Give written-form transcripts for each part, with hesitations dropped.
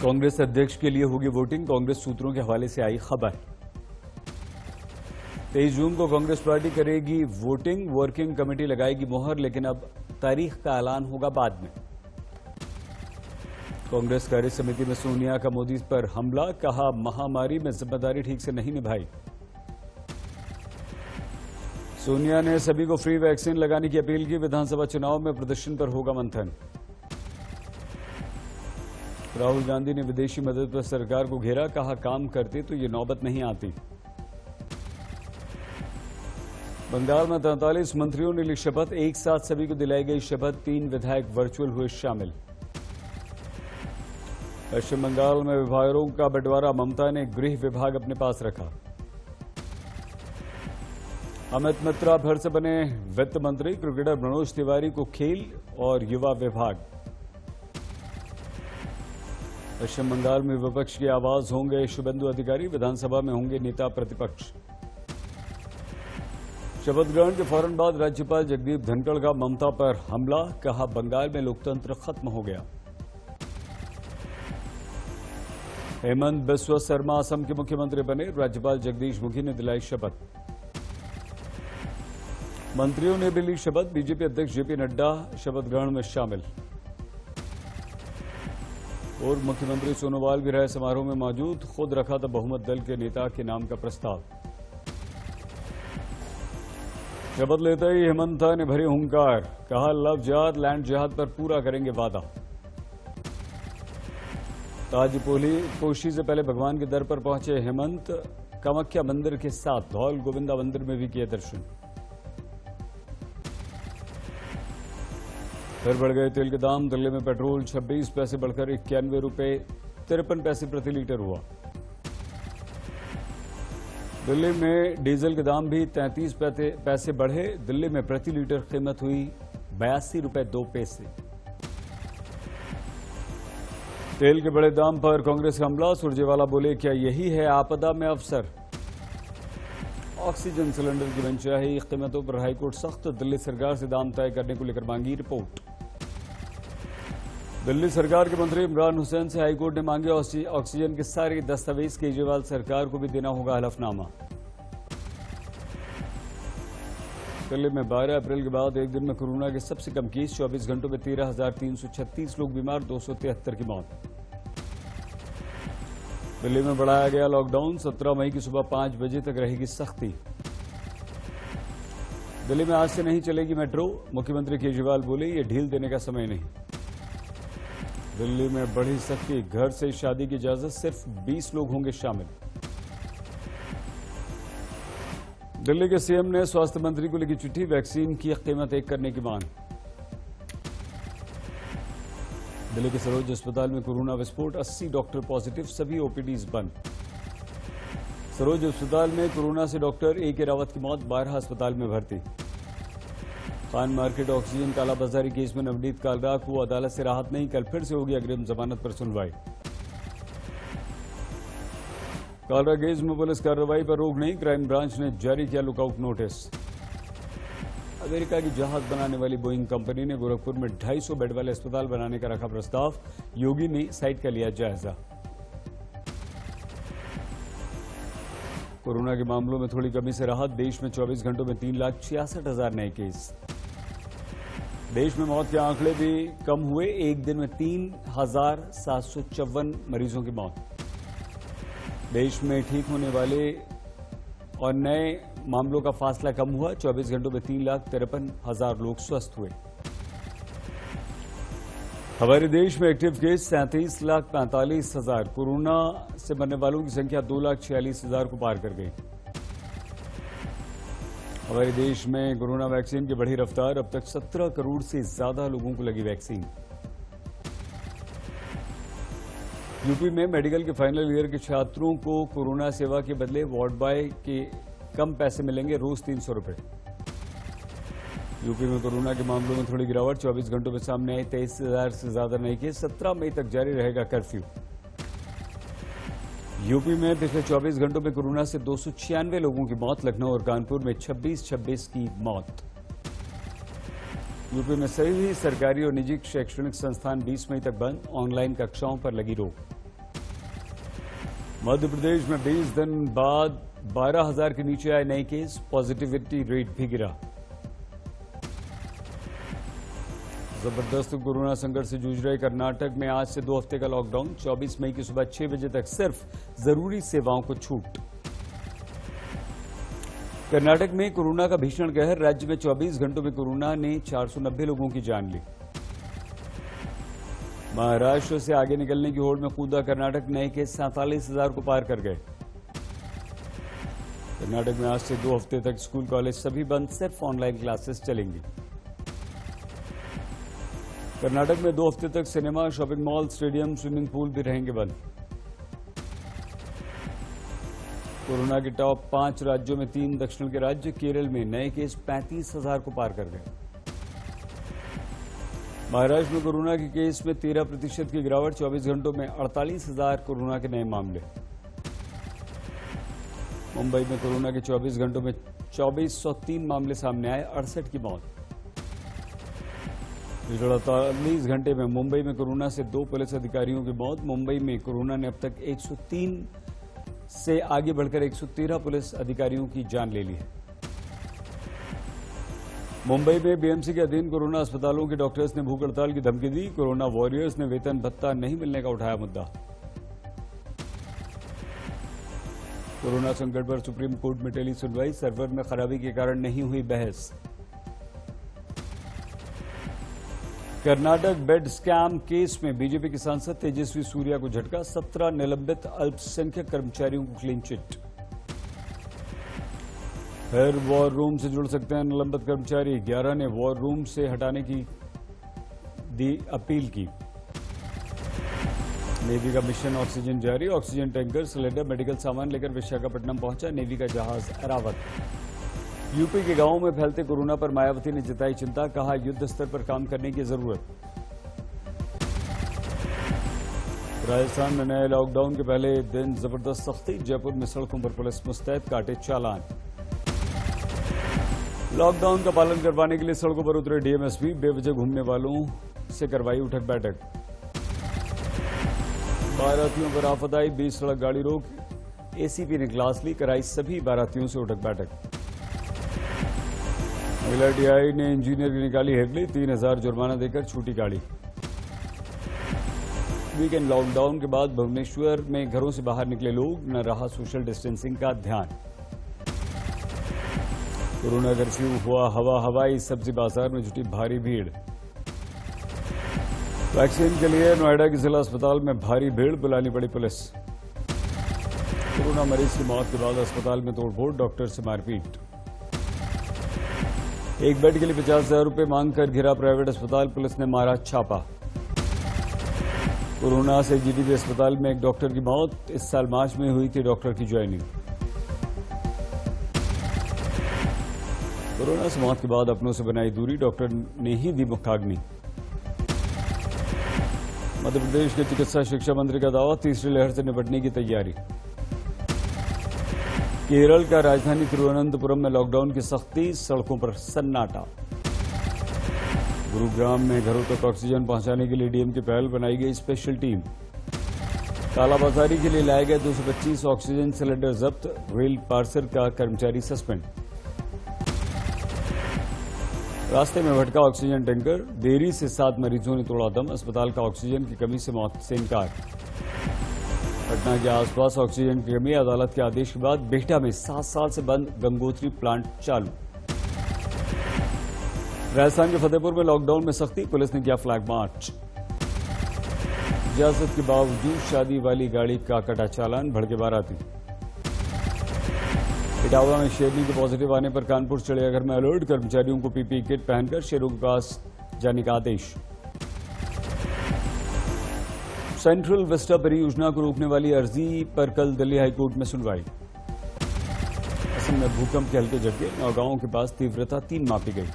कांग्रेस अध्यक्ष के लिए होगी वोटिंग, कांग्रेस सूत्रों के हवाले से आई खबर। 23 जून को कांग्रेस पार्टी करेगी वोटिंग, वर्किंग कमेटी लगाएगी मोहर, लेकिन अब तारीख का ऐलान होगा बाद में। कांग्रेस कार्य समिति में सोनिया का मोदी पर हमला, कहा महामारी में जिम्मेदारी ठीक से नहीं निभाई। सोनिया ने सभी को फ्री वैक्सीन लगाने की अपील की, विधानसभा चुनाव में प्रदर्शन पर होगा मंथन। राहुल गांधी ने विदेशी मदद पर सरकार को घेरा, कहा काम करते तो ये नौबत नहीं आती। बंगाल में 43 मंत्रियों ने ली शपथ, एक साथ सभी को दिलाई गई शपथ, 3 विधायक वर्चुअल हुए शामिल। पश्चिम बंगाल में विभागों का बंटवारा, ममता ने गृह विभाग अपने पास रखा। अमित मित्रा फिर से बने वित्त मंत्री, क्रिकेटर मनोज तिवारी को खेल और युवा विभाग। पश्चिम बंगाल में विपक्ष की आवाज होंगे शुभेंदु अधिकारी, विधानसभा में होंगे नेता प्रतिपक्ष। शपथ ग्रहण के फौरन बाद राज्यपाल जगदीप धनखड़ का ममता पर हमला, कहा बंगाल में लोकतंत्र खत्म हो गया। हेमंत बिस्वा शर्मा असम के मुख्यमंत्री बने, राज्यपाल जगदीश मुखी ने दिलाई शपथ। मंत्रियों ने भी ली शपथ, बीजेपी अध्यक्ष जेपी नड्डा शपथ ग्रहण में शामिल। और मुख्यमंत्री सोनोवाल भी रहे समारोह में मौजूद, खुद रखा था बहुमत दल के नेता के नाम का प्रस्ताव। शपथ लेते ही हेमंता ने भरी हुंकार, कहा लव जिहाद लैंड जिहाद पर पूरा करेंगे वादा। ताज पोशी से पहले भगवान के दर पर पहुंचे हेमंत, कामाख्या मंदिर के साथ धौल गोविंदा मंदिर में भी किए दर्शन। फिर बढ़ गए तेल के दाम, दिल्ली में पेट्रोल 26 पैसे बढ़कर 91 रुपये 53 पैसे प्रति लीटर हुआ। दिल्ली में डीजल के दाम भी 33 पैसे बढ़े, दिल्ली में प्रति लीटर कीमत हुई 82 रुपये 2 पैसे। तेल के बड़े दाम पर कांग्रेस का हमला, सुरजेवाला बोले क्या यही है आपदा में अवसर। ऑक्सीजन सिलेंडर की मनचाही कीमतों पर हाईकोर्ट सख्त, दिल्ली सरकार से दाम तय करने को लेकर मांगी रिपोर्ट। दिल्ली सरकार के मंत्री इमरान हुसैन से हाईकोर्ट ने मांगे ऑक्सीजन के सारे दस्तावेज, केजरीवाल सरकार को भी देना होगा हलफनामा। दिल्ली में 12 अप्रैल के बाद एक दिन में कोरोना के सबसे कम केस, 24 घंटों में 13,336 लोग बीमार, 273 की मौत। दिल्ली में बढ़ाया गया लॉकडाउन, 17 मई की सुबह 5 बजे तक रहेगी सख्ती। दिल्ली में आज से नहीं चलेगी मेट्रो, मुख्यमंत्री केजरीवाल बोले ये ढील देने का समय नहीं। दिल्ली में बढ़ी सख्ती, घर से शादी की इजाजत, सिर्फ 20 लोग होंगे शामिल। दिल्ली के सीएम ने स्वास्थ्य मंत्री को लिखी चिट्ठी, वैक्सीन की कीमत 1 करने की मांग। दिल्ली के सरोज अस्पताल में कोरोना विस्फोट, 80 डॉक्टर पॉजिटिव, सभी ओपीडीज बंद। सरोज अस्पताल में कोरोना से डॉक्टर ए.के. रावत की मौत, 12 अस्पताल में भर्ती। खान मार्केट ऑक्सीजन कालाबाजारी केस में नवनीत कालरा को अदालत से राहत नहीं, कल फिर से होगी अग्रिम जमानत पर सुनवाई। कालरा केस में पुलिस कार्रवाई पर रोक नहीं, क्राइम ब्रांच ने जारी किया लुकआउट नोटिस। अमेरिका की जहाज बनाने वाली बोइंग कंपनी ने गोरखपुर में 250 बेड वाले अस्पताल बनाने का रखा प्रस्ताव, योगी ने साइट का लिया जायजा। कोरोना के मामलों में थोड़ी कमी से राहत, देश में 24 घंटों में 3,66,000 नए केस। देश में मौत के आंकड़े भी कम हुए, एक दिन में 3,754 मरीजों की मौत। देश में ठीक होने वाले और नए मामलों का फासला कम हुआ, 24 घंटों में 3,53,000 लोग स्वस्थ हुए। हमारे देश में एक्टिव केस 37,45,000, कोरोना से मरने वालों की संख्या 2,46,000 को पार कर गई। हमारे देश में कोरोना वैक्सीन की बढ़ी रफ्तार, अब तक 17 करोड़ से ज्यादा लोगों को लगी वैक्सीन। यूपी में मेडिकल के फाइनल ईयर के छात्रों को कोरोना सेवा के बदले वार्ड बॉय के कम पैसे मिलेंगे, रोज 300 रुपए। यूपी में कोरोना के मामलों में थोड़ी गिरावट, 24 घंटों में सामने आए 23,000 से ज्यादा नए केस, 17 मई तक जारी रहेगा कर्फ्यू। यूपी में पिछले 24 घंटों में कोरोना से 296 लोगों की मौत, लखनऊ और कानपुर में 26 की मौत। यूपी में सभी सरकारी और निजी शैक्षणिक संस्थान 20 मई तक बंद, ऑनलाइन कक्षाओं पर लगी रोक। मध्य प्रदेश में 20 दिन बाद 12,000 के नीचे आए नए केस, पॉजिटिविटी रेट भी गिरा। जबरदस्त कोरोना संकट से जूझ रहे कर्नाटक में आज से 2 हफ्ते का लॉकडाउन। 24 मई की सुबह 6 बजे तक सिर्फ जरूरी सेवाओं को छूट। कर्नाटक में कोरोना का भीषण कहर। राज्य में 24 घंटों में कोरोना ने 490 लोगों की जान ली। महाराष्ट्र से आगे निकलने की होड़ में कूदा कर्नाटक। नए केस 47,000 को पार कर गए। कर्नाटक में आज से 2 हफ्ते तक स्कूल कॉलेज सभी बंद, सिर्फ ऑनलाइन क्लासेस चलेंगी। कर्नाटक में 2 हफ्ते तक cinema, shopping mall, stadium, swimming pool भी रहेंगे बंद। कोरोना के टॉप 5 राज्यों में 3 दक्षिण के राज्य। केरल में नए केस 35,000 को पार कर गए। महाराष्ट्र में कोरोना के केस में 13% की गिरावट। 24 घंटों में 48,000 कोरोना के नए मामले। मुंबई में कोरोना के 24 घंटों में 2403 मामले सामने आए, 68 की मौत। पिछले 48 घंटे में मुंबई में कोरोना से 2 पुलिस अधिकारियों की मौत। मुंबई में कोरोना ने अब तक 103 से आगे बढ़कर 113 पुलिस अधिकारियों की जान ले ली है। मुंबई में बीएमसी के अधीन कोरोना अस्पतालों के डॉक्टर्स ने भूख हड़ताल की धमकी दी। कोरोना वॉरियर्स ने वेतन भत्ता नहीं मिलने का उठाया मुद्दा। कोरोना संकट पर सुप्रीम कोर्ट में टेली सुनवाई। सर्वर में खराबी के कारण नहीं हुई बहस। कर्नाटक बेड स्कैम केस में बीजेपी के सांसद तेजस्वी सूर्या को झटका। 17 निलंबित अल्पसंख्यक कर्मचारियों को क्लीन चिट। फिर वॉर रूम से जुड़ सकते हैं निलंबित कर्मचारी। 11 ने वॉर रूम से हटाने की दी अपील की। नेवी का मिशन ऑक्सीजन जारी। ऑक्सीजन टैंकर, सिलेंडर, मेडिकल सामान लेकर विशाखापट्टनम पहुंचा नेवी का जहाज एरावत। यूपी के गांवों में फैलते कोरोना पर मायावती ने जताई चिंता। कहा, युद्ध स्तर पर काम करने की जरूरत। राजस्थान में नए लॉकडाउन के पहले दिन जबरदस्त सख्ती। जयपुर में सड़कों पर पुलिस मुस्तैद, काटे चालान। लॉकडाउन का पालन करवाने के लिए सड़कों पर उतरे डीएमएसपी। बेवजह घूमने वालों से करवाई उठक बैठक। बारातियों पर आफत आई, 20 सड़क गाड़ी रोक। एसीपी ने क्लास ली, कराई सभी बारातियों से उठक बैठक। महिला टीआई ने इंजीनियर की निकाली हेगली, 3,000 जुर्माना देकर छूटी गाड़ी। वीकेंड लॉकडाउन के बाद भुवनेश्वर में घरों से बाहर निकले लोग, न रहा सोशल डिस्टेंसिंग का ध्यान। कोरोना कर्फ्यू हुआ हवाई सब्जी बाजार में जुटी भारी भीड़। वैक्सीन के लिए नोएडा के जिला अस्पताल में भारी भीड़, बुलानी पड़ी पुलिस। कोरोना मरीज की मौत के बाद अस्पताल में तोड़फोड़, डॉक्टर से मारपीट। एक बेड के लिए 50,000 रुपये मांगकर घिरा प्राइवेट अस्पताल, पुलिस ने मारा छापा। कोरोना से जीटीबी अस्पताल में एक डॉक्टर की मौत। इस साल मार्च में हुई थी डॉक्टर की ज्वाइनिंग। कोरोना से मौत के बाद अपनों से बनाई दूरी, डॉक्टर ने ही दी मुखाग्नि। मध्य प्रदेश के चिकित्सा शिक्षा मंत्री का दावा, तीसरी लहर से निपटने की तैयारी। केरल का राजधानी तिरुवनंतपुरम में लॉकडाउन की सख्ती, सड़कों पर सन्नाटा। गुरुग्राम में घरों तक ऑक्सीजन पहुंचाने के लिए डीएम की पहल, बनाई गई स्पेशल टीम। कालाबाजारी के लिए लाए गए 225 ऑक्सीजन सिलेंडर जब्त। रेल पार्सल का कर्मचारी सस्पेंड। रास्ते में भटका ऑक्सीजन टैंकर, देरी से 7 मरीजों ने तोड़ा दम। अस्पताल का ऑक्सीजन की कमी से मौत से इनकार। पटना के आसपास ऑक्सीजन की कमी, अदालत के आदेश के बाद बिहटा में 7 साल से बंद गंगोत्री प्लांट चालू। राजस्थान के फतेहपुर में लॉकडाउन में सख्ती, पुलिस ने किया फ्लैग मार्च। इजाजत के बावजूद शादी वाली गाड़ी का कटा चालान, भड़के बाराती। इटावा में शेरनी के पॉजिटिव आने पर कानपुर चिड़ियाघर में अलर्ट, कर्मचारियों को पीपीई किट पहनकर शेरों के पास जाने का आदेश। सेंट्रल विस्टा परियोजना को रोकने वाली अर्जी पर कल दिल्ली हाईकोर्ट में सुनवाई। असम में भूकंप के हल्के झटके, नौगांव के पास तीव्रता 3 मापी गई।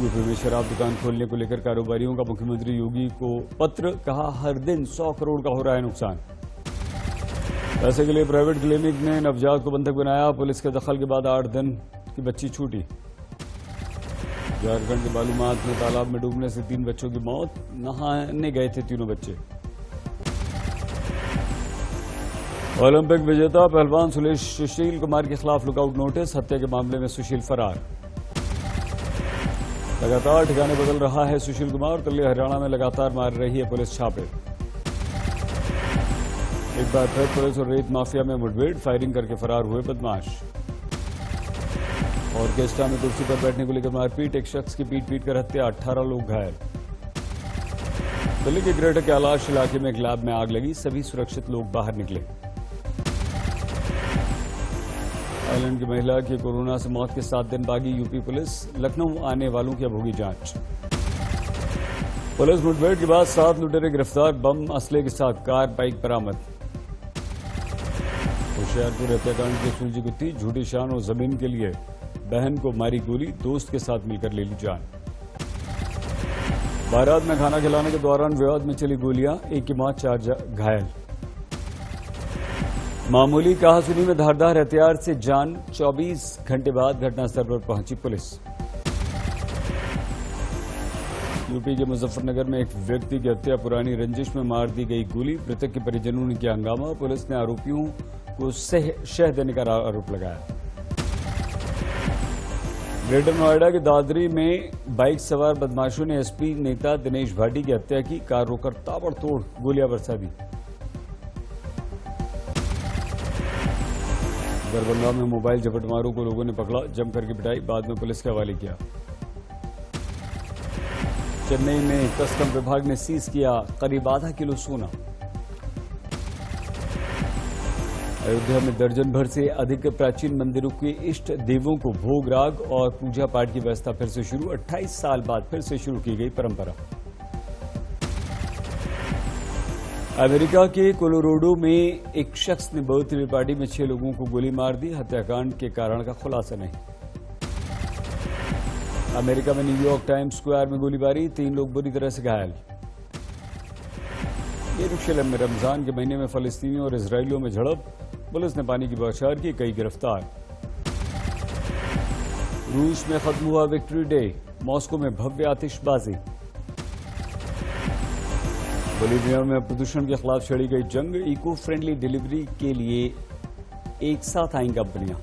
यूपी में शराब दुकान खोलने को लेकर कारोबारियों का मुख्यमंत्री योगी को पत्र, कहा हर दिन 100 करोड़ का हो रहा है नुकसान। पैसे के लिए प्राइवेट क्लिनिक ने नवजात को बंधक बनाया, पुलिस के दखल के बाद 8 दिन की बच्ची छूटी। झारखंड के बालूमाथ में तालाब में डूबने से 3 बच्चों की मौत, नहाने गए थे तीनों बच्चे। ओलंपिक विजेता पहलवान सुशील कुमार के खिलाफ लुकआउट नोटिस, हत्या के मामले में सुशील फरार। लगातार ठिकाने बदल रहा है सुशील कुमार, दिल्ली हरियाणा में लगातार मार रही है पुलिस छापे। एक बार फिर पुलिस और रेत माफिया में मुठभेड़, फायरिंग करके फरार हुए बदमाश। ऑर्केस्ट्रा में कुर्सी पर बैठने को लेकर मारपीट, एक शख्स की पीट कर हत्या, 18 लोग घायल। दिल्ली के ग्रेटर कैलाश इलाके में एक लैब में आग लगी, सभी सुरक्षित लोग बाहर निकले। आइलैंड की महिला की कोरोना से मौत के 7 दिन बागी, यूपी पुलिस लखनऊ आने वालों की अब होगी जांच। पुलिस मुठभेड़ के बाद 7 लुटेरे गिरफ्तार, बम असले के साथ कार बाइक बरामद। होशियारपुर हत्याकांड की सुलझी गुत्थी, झूठी शान और जमीन के लिए बहन को मारी गोली, दोस्त के साथ मिलकर ले ली जान। बारात में खाना खिलाने के दौरान विवाद में चली गोलियां, एक की मौत, 4 घायल। मामूली कहासुनी में धारदार हथियार से जान, 24 घंटे बाद घटनास्थल पर पहुंची पुलिस। यूपी के मुजफ्फरनगर में एक व्यक्ति की हत्या, पुरानी रंजिश में मार दी गई गोली, मृतक के परिजनों ने किया हंगामा, पुलिस ने आरोपियों को शह देने का आरोप लगाया। ग्रेटर नोएडा के दादरी में बाइक सवार बदमाशों ने एसपी नेता दिनेश भाटी की हत्या की, कार रोककर ताबड़तोड़ गोलियां बरसा दी। दरभंगा में मोबाइल झपटमारों को लोगों ने पकड़ा, जमकर की पिटाई, बाद में पुलिस के हवाले किया। चेन्नई में कस्टम विभाग ने सीज किया करीब आधा किलो सोना। अयोध्या में दर्जन भर से अधिक प्राचीन मंदिरों के इष्ट देवों को भोग राग और पूजा पाठ की व्यवस्था फिर से शुरू, 28 साल बाद फिर से शुरू की गई परंपरा। अमेरिका के कोलोराडो में एक शख्स ने बर्थडे पार्टी में 6 लोगों को गोली मार दी, हत्याकांड के कारण का खुलासा नहीं। अमेरिका में न्यूयॉर्क टाइम्स स्क्वायर में गोलीबारी, 3 लोग बुरी तरह से घायल। यरूशलेम में रमजान के महीने में फलस्तीनियों और इजरायलियों में झड़प, पुलिस ने पानी की बौछार की, कई गिरफ्तार। रूस में खत्म हुआ विक्ट्री डे, मॉस्को में भव्य आतिशबाजी। बोलीविया में प्रदूषण के खिलाफ छेड़ी गई जंग, इको फ्रेंडली डिलीवरी के लिए एक साथ आई कंपनियां।